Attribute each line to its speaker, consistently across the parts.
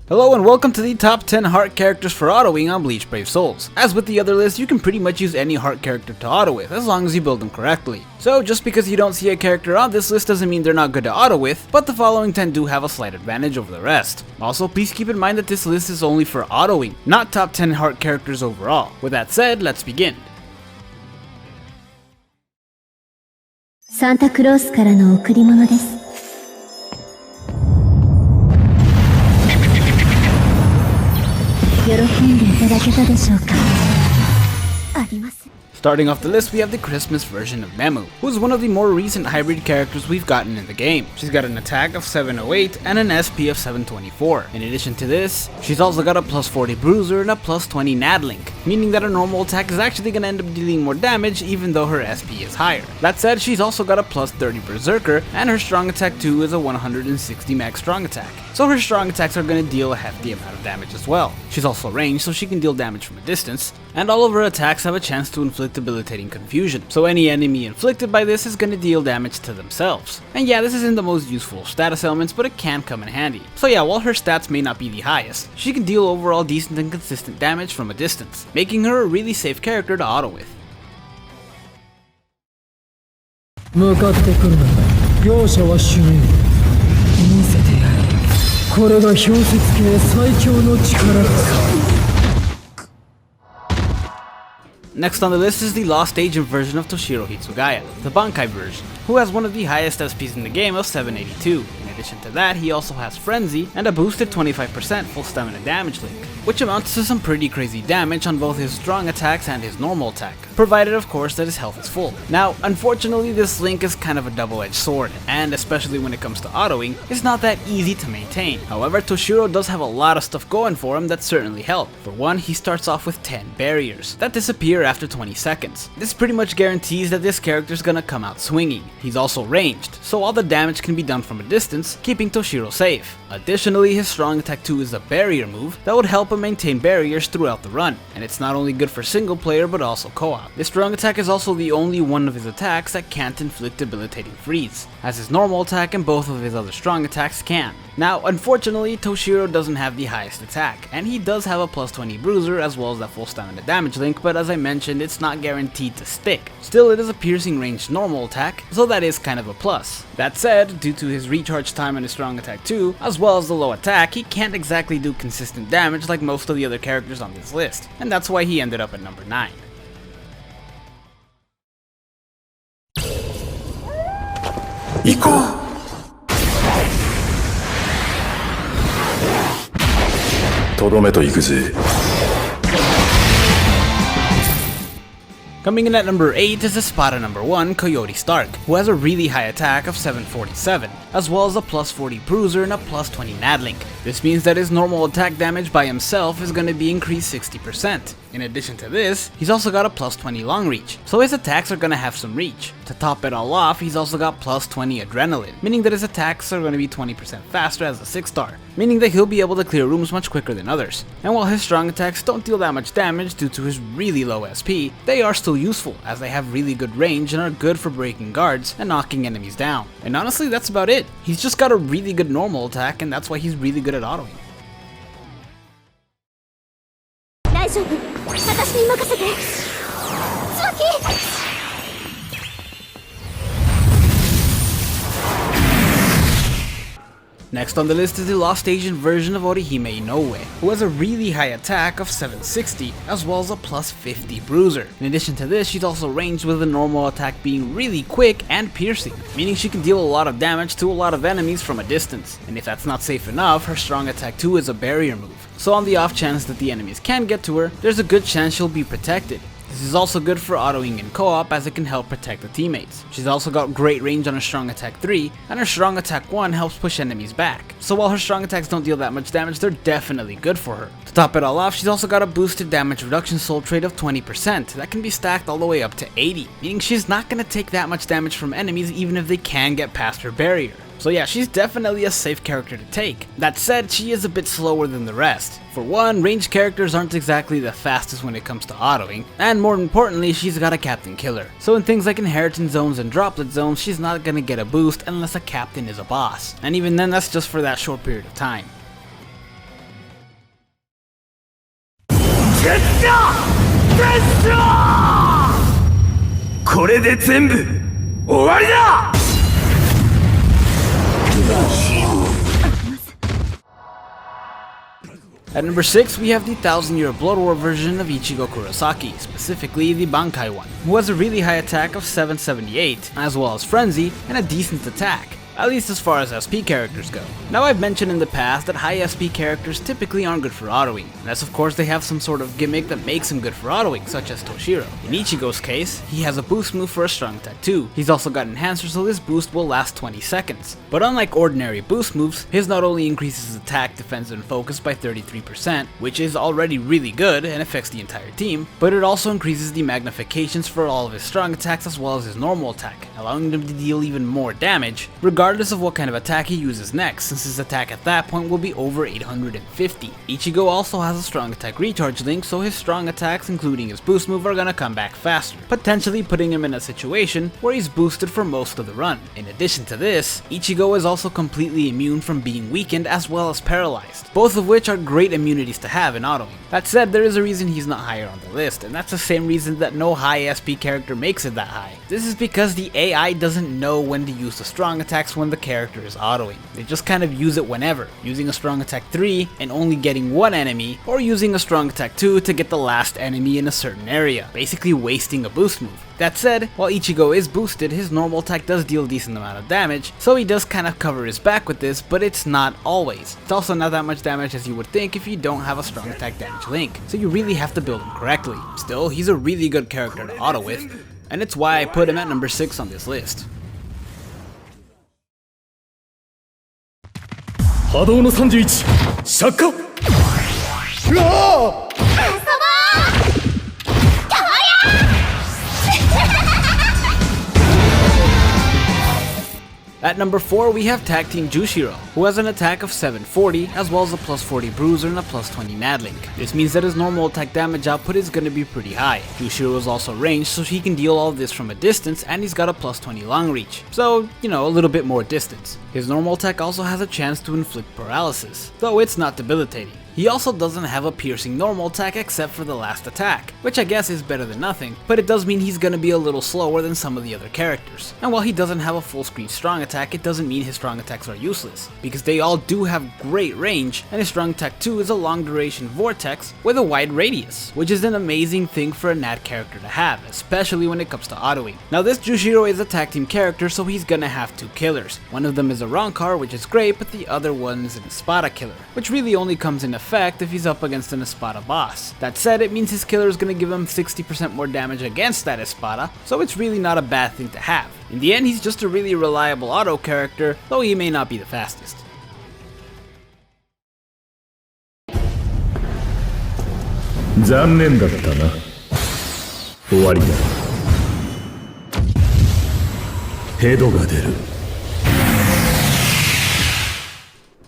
Speaker 1: Hello and welcome to the top 10 heart characters for autoing on Bleach Brave Souls. As with the other list, you can pretty much use any heart character to auto with, as long as you build them correctly. So just because you don't see a character on this list doesn't mean they're not good to auto with, but the following 10 do have a slight advantage over the rest. Also, please keep in mind that this list is only for autoing, not top 10 heart characters overall. With that said, let's begin.
Speaker 2: サンタクロースからの贈り物です。喜んでいただけたでしょうか。あります。
Speaker 1: Starting off the list, we have the Christmas version of Mamo, who is one of the more recent hybrid characters we've gotten in the game. She's got an attack of 708 and an SP of 724. In addition to this, she's also got a plus 40 bruiser and a plus 20 nadlink, meaning that her normal attack is actually going to end up dealing more damage even though her SP is higher. That said, she's also got a plus 30 berserker, and her strong attack 2 is a 160 max strong attack. So her strong attacks are going to deal a hefty amount of damage as well. She's also ranged, so she can deal damage from a distance, and all of her attacks have a chance to inflict debilitating confusion, so any enemy inflicted by this is going to deal damage to themselves. And yeah, this isn't the most useful of status elements, but it can come in handy. So yeah, while her stats may not be the highest, she can deal overall decent and consistent damage from a distance, making her a really safe character to auto with.
Speaker 3: 向かってくるのだ。容赦はしねえ。見せてやれ。これが氷雪系最強の力だ。
Speaker 1: Next on the list is the Lost Agent version of Toshiro Hitsugaya, the Bankai version, who has one of the highest SPs in the game of 782. In addition to that, he also has Frenzy and a boosted 25% full stamina damage link, which amounts to some pretty crazy damage on both his strong attacks and his normal attack, provided of course that his health is full. Now, unfortunately this link is kind of a double-edged sword, and especially when it comes to autoing, it's not that easy to maintain. However, Toshiro does have a lot of stuff going for him that certainly help. For one, he starts off with 10 barriers that disappear after 20 seconds. This pretty much guarantees that this character is gonna come out swinging. He's also ranged, so all the damage can be done from a distance, keeping Toshiro safe. Additionally, his strong attack 2 is a barrier move that would help him maintain barriers throughout the run, and it's not only good for single player but also co-op. This strong attack is also the only one of his attacks that can't inflict debilitating freeze, as his normal attack and both of his other strong attacks can. Now, unfortunately, Toshiro doesn't have the highest attack, and he does have a plus 20 bruiser as well as that full stamina damage link, but as I mentioned, it's not guaranteed to stick. Still, it is a piercing ranged normal attack, so that is kind of a plus. That said, due to his recharge time and his strong attack 2, as well as the low attack, he can't exactly do consistent damage like most of the other characters on this list, and that's why he ended up at number 9.
Speaker 4: 行こう。 とどめと行くぜ。
Speaker 1: Coming in at number 8 is Espada number 1, Coyote Stark, who has a really high attack of 747, as well as a plus 40 bruiser and a plus 20 nadlink. This means that his normal attack damage by himself is going to be increased 60%. In addition to this, he's also got a plus 20 long reach, so his attacks are going to have some reach. To top it all off, he's also got plus 20 adrenaline, meaning that his attacks are going to be 20% faster as a 6-star, meaning that he'll be able to clear rooms much quicker than others. And while his strong attacks don't deal that much damage due to his really low SP, they are still useful as they have really good range and are good for breaking guards and knocking enemies down. And honestly, that's about it. He's just got a really good normal attack, and that's why he's really good at autoing.
Speaker 2: 大丈夫。私に任せて。椿。
Speaker 1: Next on the list is the Lost Agent version of Orihime Inoue, who has a really high attack of 760, as well as a plus 50 bruiser. In addition to this, she's also ranged with the normal attack being really quick and piercing, meaning she can deal a lot of damage to a lot of enemies from a distance. And if that's not safe enough, her strong attack 2 is a barrier move. So on the off chance that the enemies can get to her, there's a good chance she'll be protected. This is also good for autoing in co-op as it can help protect the teammates. She's also got great range on her strong attack 3, and her strong attack 1 helps push enemies back. So while her strong attacks don't deal that much damage, they're definitely good for her. To top it all off, she's also got a boosted damage reduction soul trait of 20% that can be stacked all the way up to 80, meaning she's not going to take that much damage from enemies even if they can get past her barrier. So yeah, she's definitely a safe character to take. That said, she is a bit slower than the rest. For one, ranged characters aren't exactly the fastest when it comes to autoing, and more importantly, she's got a captain killer. So in things like inheritance zones and droplet zones, she's not gonna get a boost unless a captain is a boss. And even then, that's just for that short period of time.
Speaker 5: これで全部終わりだ。
Speaker 1: At number 6, we have the 1000-year Blood War version of Ichigo Kurosaki, specifically the Bankai one, who has a really high attack of 778, as well as Frenzy and a decent attack, at least as far as SP characters go. Now, I've mentioned in the past that high SP characters typically aren't good for autoing, unless of course they have some sort of gimmick that makes them good for autoing, such as Toshiro. In Ichigo's case, he has a boost move for a strong attack too. He's also got enhancer, so this boost will last 20 seconds. But unlike ordinary boost moves, his not only increases attack, defense, and focus by 33%, which is already really good and affects the entire team, but it also increases the magnifications for all of his strong attacks as well as his normal attack, allowing him to deal even more damage, regardless of what kind of attack he uses next, since his attack at that point will be over 850. Ichigo also has a strong attack recharge link, so his strong attacks, including his boost move, are gonna come back faster, potentially putting him in a situation where he's boosted for most of the run. In addition to this, Ichigo is also completely immune from being weakened as well as paralyzed, both of which are great immunities to have in autoing. That said, there is a reason he's not higher on the list, and that's the same reason that no high SP character makes it that high. This is because the AI doesn't know when to use the strong attacks when the character is autoing. They just kind of use it whenever, using a strong attack 3 and only getting one enemy, or using a strong attack 2 to get the last enemy in a certain area, basically wasting a boost move. That said, while Ichigo is boosted, his normal attack does deal a decent amount of damage, so he does kind of cover his back with this, but it's not always. It's also not that much damage as you would think if you don't have a strong attack damage link, so you really have to build him correctly. Still, he's a really good character to auto with, and it's why I put him at number 6 on this list.
Speaker 3: 波動の31釈迦うわー
Speaker 1: At number 4, we have Tag Team Jushiro, who has an attack of 740, as well as a plus 40 bruiser and a plus 20 Nadlink. This means that his normal attack damage output is going to be pretty high. Jushiro is also ranged, so he can deal all of this from a distance, and he's got a plus 20 long reach. So, you know, a little bit more distance. His normal attack also has a chance to inflict paralysis, though it's not debilitating. He also doesn't have a piercing normal attack except for the last attack, which I guess is better than nothing, but it does mean he's gonna be a little slower than some of the other characters. And while he doesn't have a full screen strong attack, it doesn't mean his strong attacks are useless, because they all do have great range, and his strong attack 2 is a long duration vortex with a wide radius, which is an amazing thing for a Nat character to have, especially when it comes to autoing. Now this Jushiro is a tag team character, so he's gonna have 2 killers. One of them is a Rancor, which is great, but the other one is an Espada killer, which really only comes in effect if he's up against an Espada boss. That said, it means his killer is going to give him 60% more damage against that Espada, so it's really not a bad thing to have. In the end, he's just a really reliable auto character, though he may not be the fastest.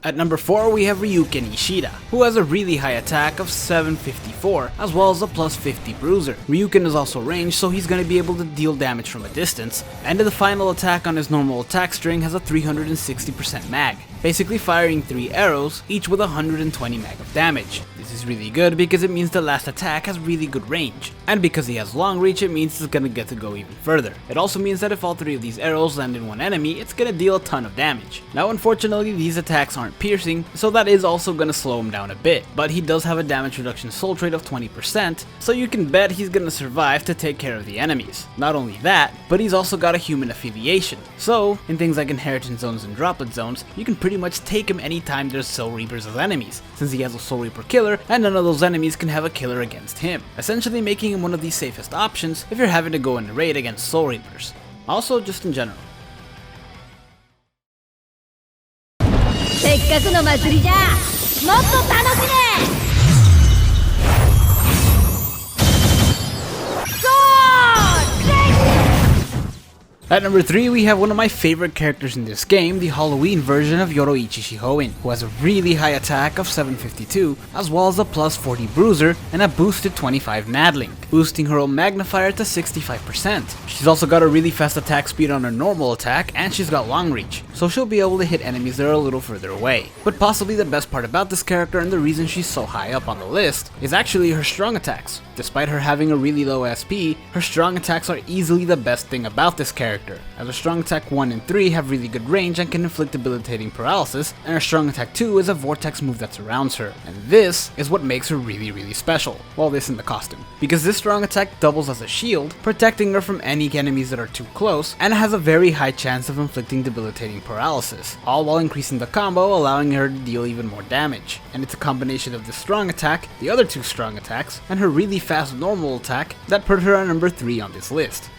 Speaker 1: At number 4, we have Ryu Kinoshita, who has a really high attack of 754, as well as a plus 50 bruiser. Ryuken is also ranged, so he's going to be able to deal damage from a distance, and the final attack on his normal attack string has a 360% mag, basically firing 3 arrows, each with 120 mag of damage. This is really good because it means the last attack has really good range, and because he has long reach, it means it's gonna get to go even further. It also means that if all 3 of these arrows land in one enemy, it's gonna deal a ton of damage. Now unfortunately, these attacks aren't piercing, so that is also gonna slow him down a bit, but he does have a damage reduction soul trait of 20%, so you can bet he's gonna survive to take care of the enemies. Not only that, but he's also got a human affiliation, so in things like inheritance zones and droplet zones, you can pretty much take him anytime there's Soul Reapers as enemies, since he has a Soul Reaper killer and none of those enemies can have a killer against him, essentially making him one of the safest options if you're having to go in a raid against Soul Reapers. Also, just in general.
Speaker 2: せっかくの祭りじゃもっと楽しめ
Speaker 1: At number 3, we have one of my favorite characters in this game, the Halloween version of Yenichi Hoenn, who has a really high attack of 752, as well as a plus 40 bruiser and a boosted 25 Nadlink. boosting her own magnifier to 65%. She's also got a really fast attack speed on her normal attack, and she's got long reach, so she'll be able to hit enemies that are a little further away. But possibly the best part about this character and the reason she's so high up on the list is actually her strong attacks. Despite her having a really low SP, her strong attacks are easily the best thing about this character, as her strong attack 1 and 3 have really good range and can inflict debilitating paralysis, and her strong attack 2 is a vortex move that surrounds her, and this is what makes her really special. Well, this in the costume, because this strong attack doubles as a shield, protecting her from any enemies that are too close, and has a very high chance of inflicting debilitating paralysis, all while increasing the combo, allowing her to deal even more damage. And it's a combination of this strong attack, the other two strong attacks, and her really fast normal attack that put her at number 3 on this list.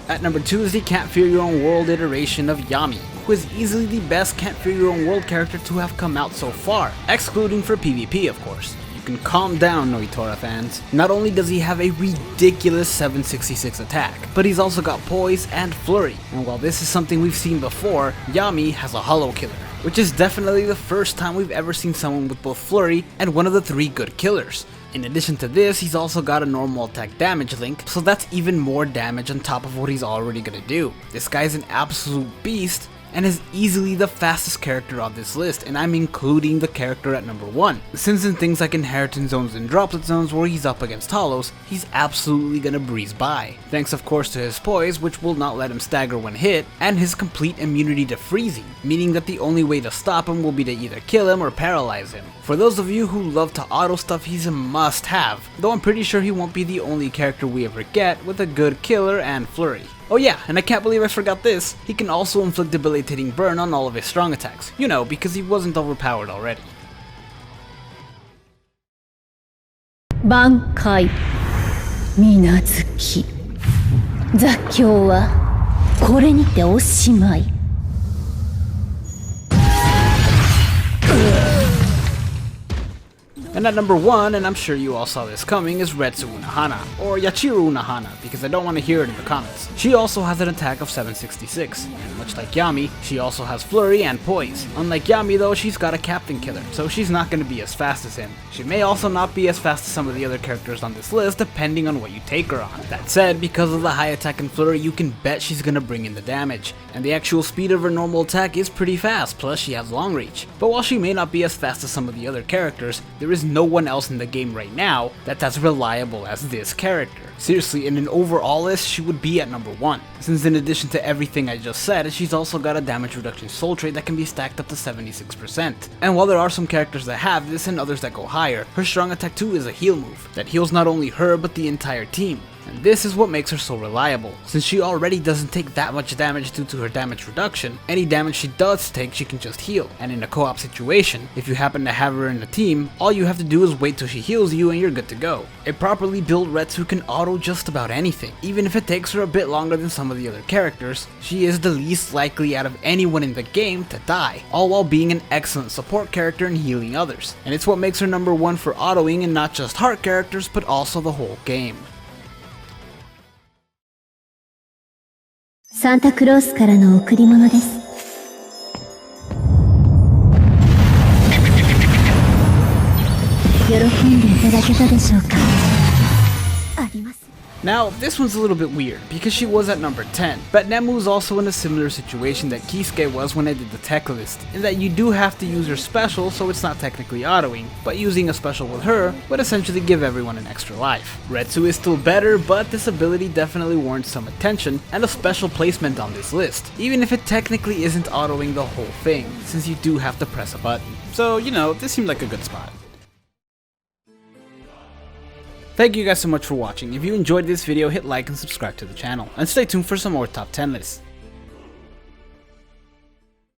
Speaker 1: At number 2 is the Can't Fear Your Own World iteration of Yami, who is easily the best Can't Fear Your Own World character to have come out so far, excluding for PvP of course. You can calm down, Noitora fans. Not only does he have a ridiculous 766 attack, but he's also got poise and flurry, and while this is something we've seen before, Yami has a hollow killer, which is definitely the first time we've ever seen someone with both flurry and one of the 3 good killers. In addition to this, he's also got a normal attack damage link, so that's even more damage on top of what he's already gonna do. This guy's an absolute beast, and is easily the fastest character on this list, and I'm including the character at number 1. Since in things like inheritance zones and droplet zones where he's up against hollows, he's absolutely gonna breeze by. Thanks of course to his poise, which will not let him stagger when hit, and his complete immunity to freezing, meaning that the only way to stop him will be to either kill him or paralyze him. For those of you who love to auto stuff, he's a must have, though I'm pretty sure he won't be the only character we ever get with a good killer and flurry. Oh yeah, and I can't believe I forgot this, he can also inflict debilitating burn on all of his strong attacks, you know, because he wasn't overpowered already.
Speaker 2: 挽回水無月雑境はこれにておしまい。
Speaker 1: And at number 1, and I'm sure you all saw this coming, is Retsu Hana, or Yachiru Hana, because I don't want to hear it in the comments. She also has an attack of 766, and much like Yami, she also has flurry and poise. Unlike Yami though, she's got a captain killer, so she's not going to be as fast as him. She may also not be as fast as some of the other characters on this list, depending on what you take her on. That said, because of the high attack and flurry, you can bet she's going to bring in the damage, and the actual speed of her normal attack is pretty fast, plus she has long reach. But while she may not be as fast as some of the other characters, there is no one else in the game right now that's as reliable as this character. Seriously, in an overall list, she would be at number 1, since in addition to everything I just said, she's also got a damage reduction soul trait that can be stacked up to 76%. And while there are some characters that have this and others that go higher, her strong attack 2 is a heal move that heals not only her but the entire team. And this is what makes her so reliable, since she already doesn't take that much damage due to her damage reduction. Any damage she does take, she can just heal, and in a co-op situation, if you happen to have her in a team, all you have to do is wait till she heals you and you're good to go. A properly built Retsu can auto just about anything, even if it takes her a bit longer than some of the other characters. She is the least likely out of anyone in the game to die, all while being an excellent support character and healing others. And it's what makes her number 1 for autoing in not just heart characters, but also the whole game.
Speaker 2: サンタクロースからの贈り物です。喜んでいただけたでしょうか。あります。
Speaker 1: Now, this one's a little bit weird, because she was at number 10, but Nemu's also in a similar situation that Kisuke was when I did the tech list, in that you do have to use her special, so it's not technically autoing, but using a special with her would essentially give everyone an extra life. Retsu is still better, but this ability definitely warrants some attention and a special placement on this list, even if it technically isn't autoing the whole thing, since you do have to press a button. So, you know, this seemed like a good spot. Thank you guys so much for watching. If you enjoyed this video, hit like and subscribe to the channel, and stay tuned for some more top 10 lists.